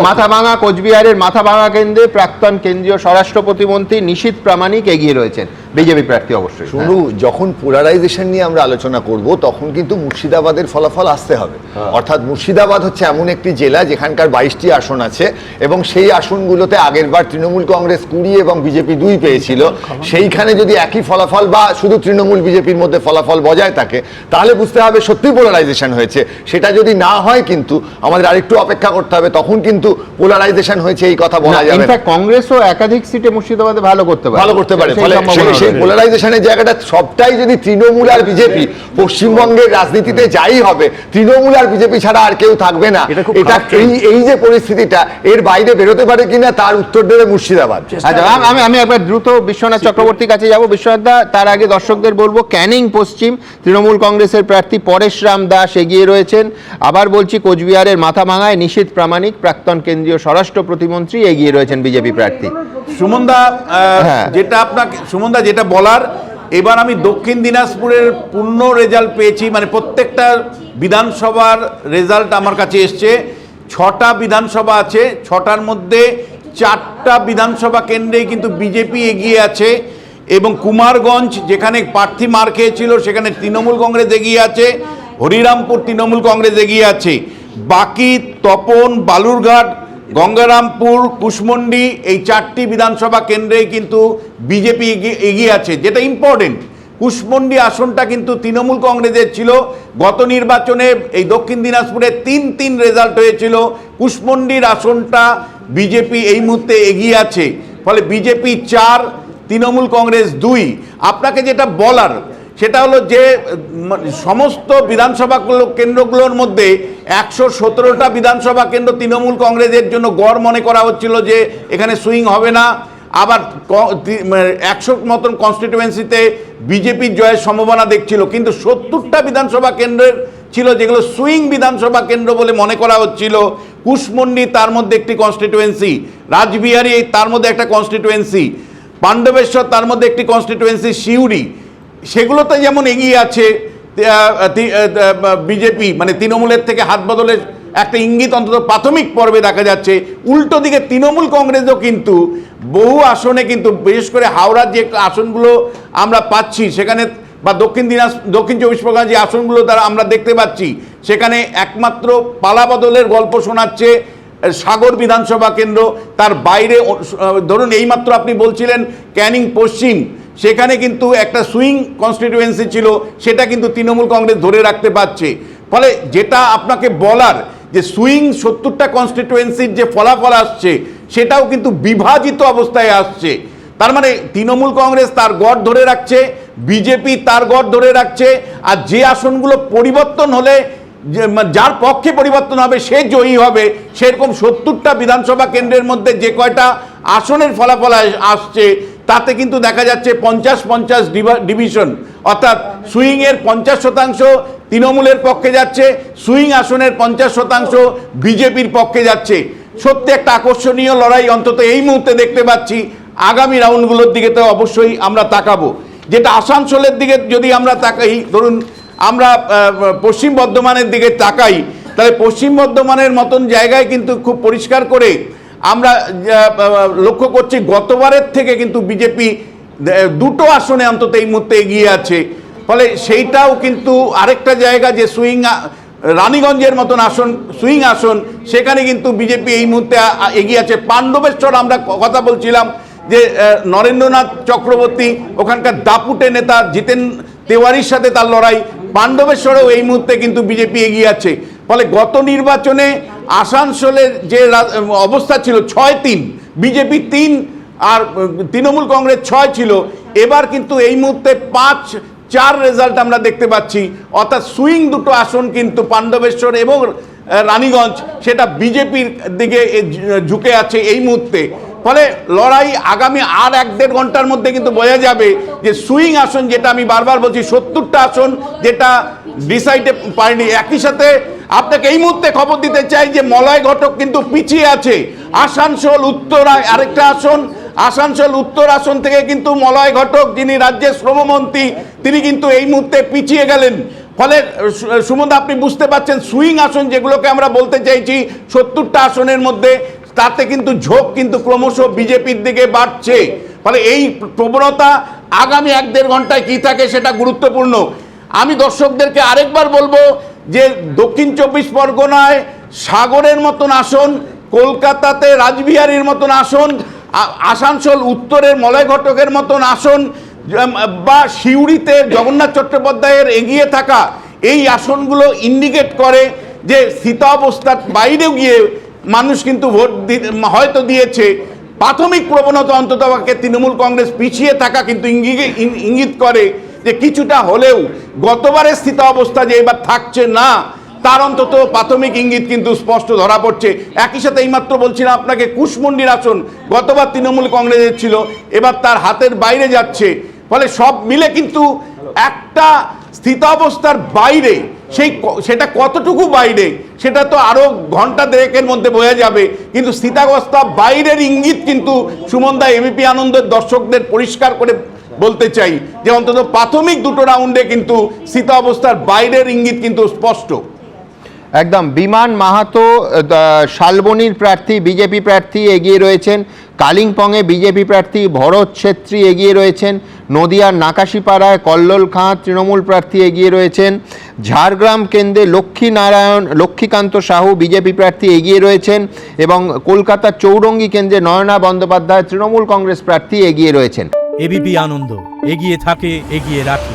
মাথাভাঙা, কোচবিহারের মাথাভাঙা কেন্দ্রে প্রাক্তন কেন্দ্রীয় স্বরাষ্ট্র প্রতিমন্ত্রী নিশীথ প্রামাণিক এগিয়ে রয়েছেন, বিজেপি প্রার্থী অবশ্যই। শুধু যখন পোলারাইজেশন নিয়ে আমরা আলোচনা করব তখন কিন্তু মুর্শিদাবাদের ফলাফল আসতে হবে। অর্থাৎ মুর্শিদাবাদ হচ্ছে এমন একটি জেলা যেখানকার 22টি আসন আছে এবং সেই আসনগুলোতে আগেরবার তৃণমূল কংগ্রেস 20 এবং বিজেপি 2 পেয়েছিল। সেইখানে যদি একই ফলাফল বা শুধু তৃণমূল বিজেপির মধ্যে ফলাফল বজায় থাকে তাহলে বুঝতে হবে সত্যি পোলারাইজেশন হয়েছে। সেটা যদি না হয় কিন্তু আমাদের আরেকটু অপেক্ষা করতে হবে, তখন কিন্তু পোলারাইজেশন হয়েছে এই কথা বলা যাবে না। কংগ্রেসও একাধিক সিটে মুর্শিদাবাদে ভালো করতে পারে। ফলে সেই পোলারাইজেশনের জায়গাটা সবটাই যদি তৃণমূল আর বিজেপি, পশ্চিমবঙ্গের রাজনীতিতে যাই হবে তৃণমূল আর বিজেপি ছাড়া আর কেউ থাকবে না। এটা এই যে পরিস্থিতিটা এর বাইরে বেরোতে পারে কিনা তার উত্তর দেবে মুর্শিদাবাদ। আচ্ছা, আমি একবার দ্রুত বিশ্বনাথ চক্রবর্তীর কাছে যাব। বিশ্বনাথ দা, তার আগে দর্শকদের বলবো ক্যানিং পশ্চিম তৃণমূল কংগ্রেসের প্রার্থী পরেশরাম দাস এগিয়ে রয়েছেন। আবার বলছি কোচবিহারের মাথাভাঙায় নিশীথ প্রামাণিক প্রাক্তন কেন্দ্রীয় স্বরাষ্ট্র প্রতিমন্ত্রী এগিয়ে রয়েছেন বিজেপি প্রার্থী। সুমনদা যেটা বলার, এবার আমি দক্ষিণ দিনাজপুরের পূর্ণ রেজাল্ট পেয়েছি, মানে প্রত্যেকটা বিধানসভার রেজাল্ট আমার কাছে এসছে। 6টা বিধানসভা আছে, 6টার মধ্যে 4টা বিধানসভা কেন্দ্রেই কিন্তু বিজেপি এগিয়ে আছে এবং কুমারগঞ্জ যেখানে প্রার্থী মার খেয়েছিল সেখানে তৃণমূল কংগ্রেস এগিয়ে আছে, হরিরামপুর তৃণমূল কংগ্রেস এগিয়ে আছে। বাকি তপন, বালুরঘাট, গঙ্গারামপুর, কুশমন্ডি এই 4টি বিধানসভা কেন্দ্রেই কিন্তু বিজেপি এগিয়ে আছে। যেটা ইম্পর্টেন্ট, কুশমন্ডি আসনটা কিন্তু তৃণমূল কংগ্রেসের ছিল। গত নির্বাচনে এই দক্ষিণ দিনাজপুরে 3-3 রেজাল্ট হয়েছিল। কুশমন্ডির আসনটা বিজেপি এই মুহূর্তে এগিয়ে আছে। ফলে বিজেপি 4, তৃণমূল কংগ্রেস 2। আপনাকে যেটা বলার সেটা হলো যে সমস্ত বিধানসভা কেন্দ্রগুলোর মধ্যে 117টা বিধানসভা কেন্দ্র তৃণমূল কংগ্রেসের জন্য গড় মনে করা হচ্ছিল যে এখানে সুইং হবে না। আবার 100 মতন কনস্টিটুয়েন্সিতে বিজেপির জয়ের সম্ভাবনা দেখছিল, কিন্তু 70টা বিধানসভা কেন্দ্রের ছিল যেগুলো সুইং বিধানসভা কেন্দ্র বলে মনে করা হচ্ছিল। কুশমন্ডি তার মধ্যে একটি কনস্টিটুয়েন্সি, রাজবিহারী তার মধ্যে একটা কনস্টিটুয়েন্সি, পাণ্ডবেশ্বর তার মধ্যে একটি কনস্টিটুয়েন্সি, সিউড়ি, সেগুলোতে যেমন এগিয়ে আছে বিজেপি, মানে তৃণমূলের থেকে হাত বদলের একটা ইঙ্গিত অন্তত প্রাথমিক পর্বে দেখা যাচ্ছে। উল্টো দিকে তৃণমূল কংগ্রেসও কিন্তু বহু আসনে, কিন্তু বিশেষ করে হাওড়ার যে আসনগুলো আমরা পাচ্ছি সেখানে, বা দক্ষিণ 24 পরগনার যে আসনগুলো দ্বারা আমরা দেখতে পাচ্ছি সেখানে একমাত্র পালা বদলের গল্প শোনাচ্ছে সাগর বিধানসভা কেন্দ্র। তার বাইরে ধরুন এইমাত্র আপনি বলছিলেন ক্যানিং পশ্চিম, সেখানে কিন্তু একটা সুইং কনস্টিটুয়েন্সি ছিল, সেটা কিন্তু তৃণমূল কংগ্রেস ধরে রাখতে পারছে। ফলে যেটা আপনাকে বলার যে সুইং 70টা কনস্টিটুয়েন্সির যে ফলাফল আসছে সেটাও কিন্তু বিভাজিত অবস্থায় আসছে। তার মানে তৃণমূল কংগ্রেস তার গড় ধরে রাখছে, বিজেপি তার গড় ধরে রাখছে, আর যে আসনগুলো পরিবর্তন হলে যার পক্ষে পরিবর্তন হবে সে জয়ী হবে, সেরকম 70টা বিধানসভা কেন্দ্রের মধ্যে যে কয়টা আসনের ফলাফল আসছে তাতে কিন্তু দেখা যাচ্ছে 50-50 ডিভিশন, অর্থাৎ সুইংয়ের 50% তৃণমূলের পক্ষে যাচ্ছে, সুইং আসনের 50% বিজেপির পক্ষে যাচ্ছে। সত্যি একটা আকর্ষণীয় লড়াই অন্তত এই মুহূর্তে দেখতে পাচ্ছি। আগামী রাউন্ডগুলোর দিকে তো অবশ্যই আমরা তাকাবো। যেটা আসানসোলের দিকে যদি আমরা তাকাই, ধরুন আমরা পশ্চিম বর্ধমানের দিকে তাকাই, তাহলে পশ্চিম বর্ধমানের মতন জায়গায় কিন্তু খুব পরিষ্কার করে আমরা লক্ষ্য করছি গতবারের থেকে কিন্তু বিজেপি 2টো আসনে অন্তত এই মুহূর্তে এগিয়ে আছে। ফলে সেইটাও কিন্তু আরেকটা জায়গা যে সুইং, রানীগঞ্জের মতন আসন সুইং আসন, সেখানে কিন্তু বিজেপি এই মুহূর্তে এগিয়ে আছে। পাণ্ডবেশ্বর আমরা কথা বলছিলাম যে নরেন্দ্রনাথ চক্রবর্তী ওখানকার দাপুটে নেতা জিতেন তেওয়ারির সাথে তার লড়াই, পাণ্ডবেশ্বরেও এই মুহূর্তে কিন্তু বিজেপি এগিয়ে আছে। ফলে গত নির্বাচনে আসানসোলের যে অবস্থা ছিল 6-3, বিজেপি 3 আর তৃণমূল কংগ্রেস 6 ছিল, এবার কিন্তু এই মুহূর্তে 5-4 রেজাল্ট আমরা দেখতে পাচ্ছি। অর্থাৎ সুইং 2টো আসন কিন্তু পাণ্ডবেশ্বর এবং রানীগঞ্জ সেটা বিজেপির দিকে ঝুঁকে আছে এই মুহূর্তে। ফলে লড়াই আগামী আর 1-1.5 ঘন্টার মধ্যে কিন্তু বোঝা যাবে যে সুইং আসন, যেটা আমি বারবার বলছি 70টা আসন যেটা ডিসাইডে পারেনি। একই সাথে আপনাকে এই মুহূর্তে খবর দিতে চাই যে মলয় ঘটক কিন্তু পিছিয়ে আছে। আসানসোল উত্তরায় আরেকটা আসন, আসানসোল উত্তর আসন থেকে কিন্তু মলয় ঘটক যিনি রাজ্যের শ্রমমন্ত্রী তিনি কিন্তু এই মুহূর্তে পিছিয়ে গেলেন। ফলে সুমন আপনি বুঝতে পারছেন সুইং আসন যেগুলোকে আমরা বলতে চাইছি 70টা আসনের মধ্যে, তাতে কিন্তু ঝোঁক কিন্তু ক্রমশ বিজেপির দিকে বাড়ছে। ফলে এই প্রবণতা আগামী 1-1.5 ঘন্টায় কি থাকে সেটা গুরুত্বপূর্ণ। আমি দর্শকদেরকে আরেকবার বলবো যে দক্ষিণ 24 পরগনায় সাগরের মতন আসন, কলকাতাতে রাসবিহারীর মতন আসন, আসানসোল উত্তরের মলয় ঘটকের মতন আসন, বা সিউড়িতে জগন্নাথ চট্টোপাধ্যায়ের এগিয়ে থাকা, এই আসনগুলো ইন্ডিকেট করে যে স্থিতাবস্থার বাইরেও গিয়ে মানুষ কিন্তু ভোট হয়তো দিয়েছে। প্রাথমিক প্রবণতা অন্ততপক্ষে তৃণমূল কংগ্রেস পিছিয়ে থাকা কিন্তু ইঙ্গিত করে যে কিছুটা হলেও গতবারের স্থিতাবস্থা যে এবার থাকছে না, তার অন্তত প্রাথমিক ইঙ্গিত কিন্তু স্পষ্ট ধরা পড়ছে। একই সাথে এইমাত্র বলছিলাম আপনাকে কুশমন্ডির আসন গতবার তৃণমূল কংগ্রেসের ছিল, এবার তার হাতের বাইরে যাচ্ছে। ফলে সব মিলে কিন্তু একটা স্থিতাবস্থার বাইরে, সেটা কতটুকু বাইরে সেটা তো আরো ঘন্টা দেড়েকের মধ্যে বোঝা যাবে, কিন্তু স্থিতাবস্থা বাইরের ইঙ্গিত কিন্তু সুমনদা এবিপি আনন্দের দর্শকদের পরিষ্কার করে বলতে চাই যে অন্তত প্রাথমিক দুটো রাউন্ডে কিন্তু স্থিতাবস্থার বাইরের ইঙ্গিত কিন্তু স্পষ্ট। একদম। বিমান মাহাতো শালবনির প্রার্থী বিজেপি প্রার্থী এগিয়ে রয়েছেন, কালিম্পংয়ে বিজেপি প্রার্থী ভরত ছেত্রী এগিয়ে রয়েছেন, নদিয়ার নাকাশিপাড়ায় কল্লোল খাঁ তৃণমূল প্রার্থী এগিয়ে রয়েছেন, ঝাড়গ্রাম কেন্দ্রে লক্ষ্মীকান্ত সাহু বিজেপি প্রার্থী এগিয়ে রয়েছেন এবং কলকাতার চৌরঙ্গি কেন্দ্রে নয়না বন্দ্যোপাধ্যায় তৃণমূল কংগ্রেস প্রার্থী এগিয়ে রয়েছেন। এবিপি আনন্দ, এগিয়ে থাকে, এগিয়ে রাখে।